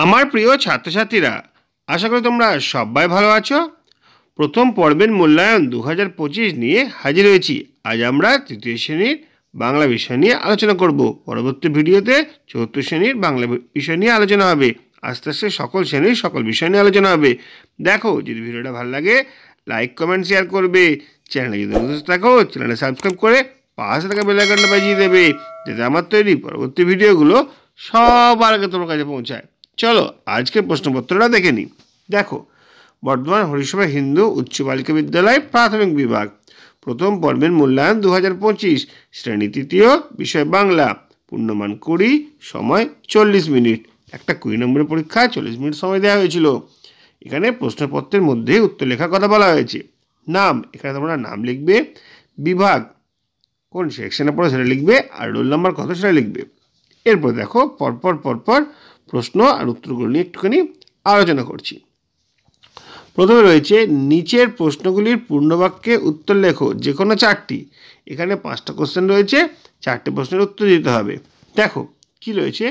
আমার প্রিয় ছাত্রছাত্রীরা, আশা করি তোমরা সবাই ভালো আছো। প্রথম পর্বের মূল্যায়ন 2025 নিয়ে হাজির হয়েছি। আজ আমরা তৃতীয় শ্রেণীর বাংলা বিষয় নিয়ে আলোচনা করব। পরবর্তী ভিডিওতে চতুর্থ শ্রেণীর বাংলা বিষয় নিয়ে আলোচনা হবে। আস্তে আস্তে সকল শ্রেণীর সকল বিষয় নিয়ে আলোচনা হবে। দেখো, যদি ভিডিওটা ভালো লাগে লাইক কমেন্ট শেয়ার করবে। চ্যানেলে যদি নতুন থাকো চ্যানেলে সাবস্ক্রাইব করে পাশে থাকা বেল আইকনটা বাজিয়ে দেবে, যাতে আমার তৈরি পরবর্তী ভিডিওগুলো সবার আগে তোমার কাছে পৌঁছায়। চলো আজকের প্রশ্নপত্রটা দেখে নিই। দেখো, বর্ধমান হরিসভা হিন্দু উচ্চ বালিকা বিদ্যালয় প্রাথমিক বিভাগ, প্রথম পর্বের মূল্যায়ন 2025, শ্রেণী তৃতীয়, বিষয় বাংলা, পূর্ণমান 20, সময় 40 মিনিট। একটা 20 নম্বরের পরীক্ষায় 40 মিনিট সময় দেওয়া হয়েছিল। এখানে প্রশ্নপত্রের মধ্যে উত্তর লেখার কথা বলা হয়েছে। নাম, এখানে তোমরা নাম লিখবে, বিভাগ কোন সেকশনে পড়ে সেটা লিখবে, আর রোল নাম্বার কত সেটা লিখবে। এরপর দেখো, পরপর প্রশ্ন আর উত্তরগুলো নিয়ে একটুখানি আলোচনা করছি। প্রথমে রয়েছে নিচের প্রশ্নগুলির পূর্ণবাক্যে উত্তর লেখো, যে কোনো 4টি। এখানে 5টা কোশ্চেন রয়েছে, 4টে প্রশ্নের উত্তর দিতে হবে। দেখো কি রয়েছে,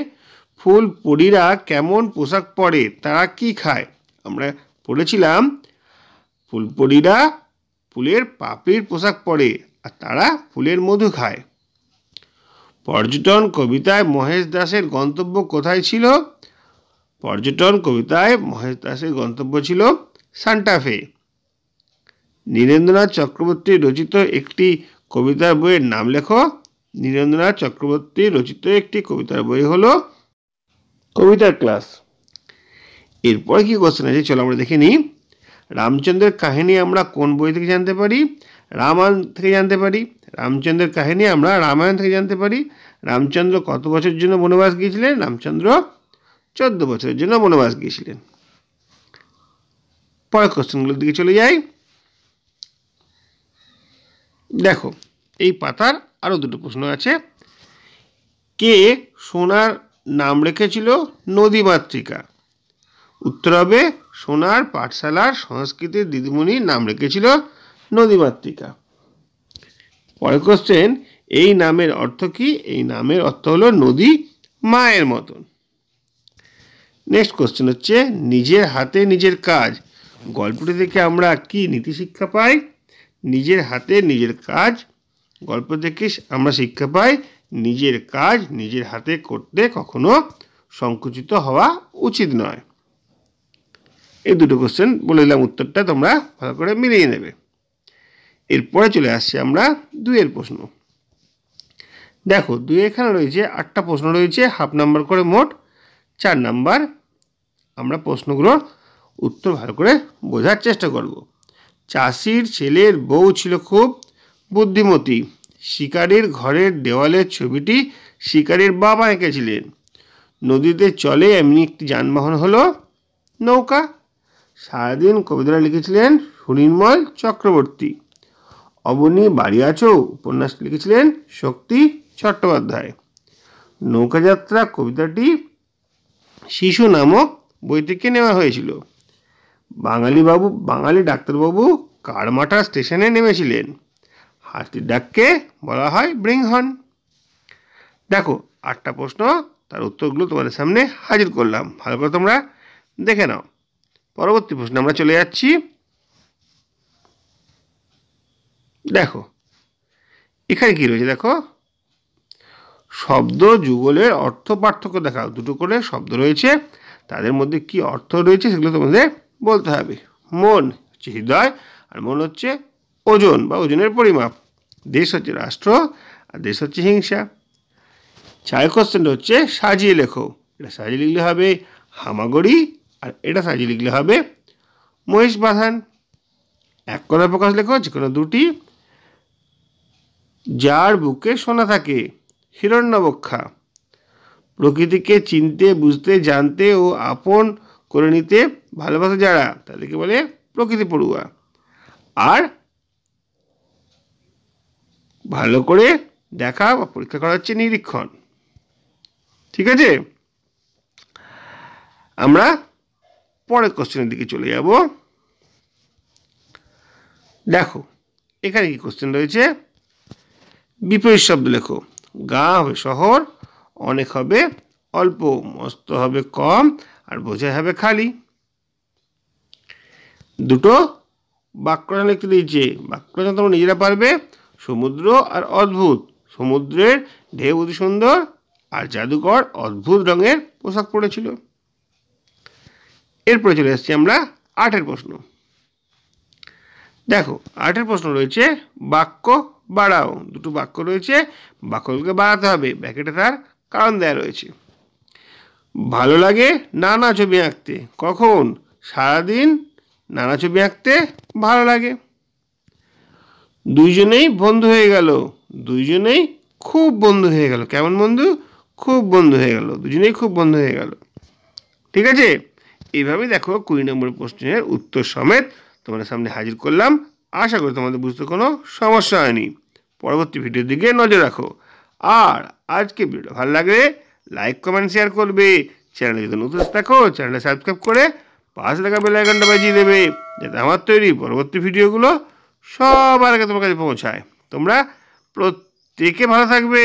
ফুল পরীরা কেমন পোশাক পরে, তারা কি খায়। আমরা পড়েছিলাম ফুলপরীরা ফুলের পাপড়ির পোশাক পরে আর তারা ফুলের মধু খায়। পর্যটন কবিতায় মহেশ দাসের গন্তব্য কোথায় ছিল? পর্যটন কবিতায় মহেশ দাসের গন্তব্য ছিল সান্টাফে। নীরেন্দ্রনাথ চক্রবর্তী রচিত একটি কবিতার বইয়ের নাম লেখো। নীরেন্দ্রনাথ চক্রবর্তী রচিত একটি কবিতার বই হলো কবিতার ক্লাস। এরপরে কি কোশ্চেন আছে, চলো আমরা দেখে নিই। রামচন্দ্রের কাহিনী আমরা কোন বই থেকে জানতে পারি? রামায়ণ থেকে জানতে পারি। রামচন্দ্রের কাহিনী আমরা রামায়ণ থেকে জানতে পারি। রামচন্দ্র কত বছরের জন্য বনবাস গিয়েছিলেন? রামচন্দ্র 14 বছরের জন্য বনবাস গিয়েছিলেন। পরের কোশ্চেনগুলোর দিকে চলে যাই। দেখো, এই পাতার আরও দুটো প্রশ্ন আছে। কে সোনার নাম রেখেছিল নদীমাতৃকা? উত্তর হবে সোনার পাঠশালার সংস্কৃতের দিদিমণির নাম রেখেছিল নদীমাতৃকা। পরের কোশ্চেন, এই নামের অর্থ কি? এই নামের অর্থ হলো নদী মায়ের মতন। নেক্সট কোশ্চেন হচ্ছে নিজের হাতে নিজের কাজ। গল্পটি থেকে আমরা কি নীতি শিক্ষা পাই? নিজের হাতে নিজের কাজ, গল্প থেকে আমরা শিক্ষা পাই নিজের কাজ নিজের হাতে করতে কখনো সংকুচিত হওয়া উচিত নয়। এই দুটো কোশ্চেন বলে দিলাম, উত্তরটা তোমরা ভালো করে মিলিয়ে নেবে। এরপরে চলে আসছে আমরা 2-এর প্রশ্ন। দেখো, 2 এখানে রয়েছে 8টা প্রশ্ন রয়েছে, হাফ নাম্বার করে মোট 4 নাম্বার। আমরা প্রশ্নগুলোর উত্তর ভালো করে বোঝার চেষ্টা করব। চাষির ছেলের বউ ছিল খুব বুদ্ধিমতী। শিকারির ঘরের দেওয়ালের ছবিটি শিকারির বাবা এঁকেছিলেন। নদীতে চলে এমনি একটি যানবাহন হলো নৌকা। সারাদিন কবিতাটা লিখেছিলেন সুনির্মল চক্রবর্তী। অবনী বাড়ি আছো উপন্যাস লিখেছিলেন শক্তি চট্টোপাধ্যায়। নৌকাযাত্রা কবিতাটি শিশু নামক বই থেকে নেওয়া হয়েছিল। বাঙালি ডাক্তারবাবু কারমাটা স্টেশনে নেমেছিলেন। হাতির ডাককে বলা হয় ব্রিংহর্ন। দেখো, 8টা প্রশ্ন, তার উত্তরগুলো তোমাদের সামনে হাজির করলাম, ভালো করে তোমরা দেখে নাও। পরবর্তী প্রশ্নে আমরা চলে যাচ্ছি। দেখো এখানে কি রয়েছে, দেখো শব্দ যুগলের অর্থ পার্থক্য দেখাও। দুটো করে শব্দ রয়েছে, তাদের মধ্যে কি অর্থ রয়েছে সেগুলো তোমাদের বলতে হবে। মন হচ্ছে হৃদয়, আর মন হচ্ছে ওজন বা ওজনের পরিমাপ। দেশ হচ্ছে রাষ্ট্র, আর দেশ হচ্ছে হিংসা। 4 কোশ্চেনটা হচ্ছে সাজিয়ে লেখো। এটা সাজিয়ে লিখলে হবে হামাগড়ি, আর এটা সাজিয়ে লিখলে হবে মহিষ বাঁধান। 1 কথা প্রকাশ লেখো, যে কোনো 2টি। যার বুকে সোনা থাকে হিরণ্যবক্ষা। প্রকৃতিকে চিনতে বুঝতে জানতে ও আপন করে নিতে ভালোবাসে যারা, তাদেরকে বলে প্রকৃতি পড়ুয়া। আর ভালো করে দেখা বা পরীক্ষা করা হচ্ছে নিরীক্ষণ। ঠিক আছে, আমরা পরের কোশ্চেনের দিকে চলে যাব। দেখো এখানে কি কোশ্চেন রয়েছে, বিপরীত শব্দ লেখো। গা হবে শহর, অনেক হবে অল্প, মস্ত হবে কম, আর বোঝাই হবে খালি। দুটো বাক্য রচনা লিখতে দিয়েছে। বাক্য রচনা তোমরা নিজেরা পারবে। সমুদ্র আর অদ্ভুত। সমুদ্রের ঢেউ অতি সুন্দর আর জাদুকর অদ্ভুত রঙের পোশাক পরেছিল। এরপরে চলে এসেছি আমরা 8 প্রশ্ন। দেখো 8 প্রশ্ন রয়েছে বাক্য বাড়াও। দুটো বাক্য রয়েছে, বাক্যগুলোকে বাড়াতে হবে। ব্র্যাকেটে তার কারণ দেওয়া রয়েছে। ভালো লাগে নানা ছবি আঁকতে। কখন? সারাদিন নানা ছবি আঁকতে ভালো লাগে। দুইজনেই বন্ধু হয়ে গেল। দুইজনেই খুব বন্ধু হয়ে গেল। কেমন বন্ধু? খুব বন্ধু হয়ে গেল। দুজনেই খুব বন্ধু হয়ে গেল। ঠিক আছে, এইভাবে দেখো 20 নম্বর প্রশ্নের উত্তর সমেত তোমাদের সামনে হাজির করলাম। আশা করি তোমাদের বুঝতে কোনো সমস্যা হয়নি। পরবর্তী ভিডিওর দিকে নজর রাখো। আর আজকে ভিডিওটা ভালো লাগলে লাইক কমেন্ট শেয়ার করবে। চ্যানেলে যদি নতুন থাকো চ্যানেলটা সাবস্ক্রাইব করে পাশে থাকা বেল আইকনটা বাজিয়ে দেবে, যাতে আমার তৈরি পরবর্তী ভিডিওগুলো সবার আগে তোমার কাছে পৌঁছায়। তোমরা প্রত্যেকে ভালো থাকবে।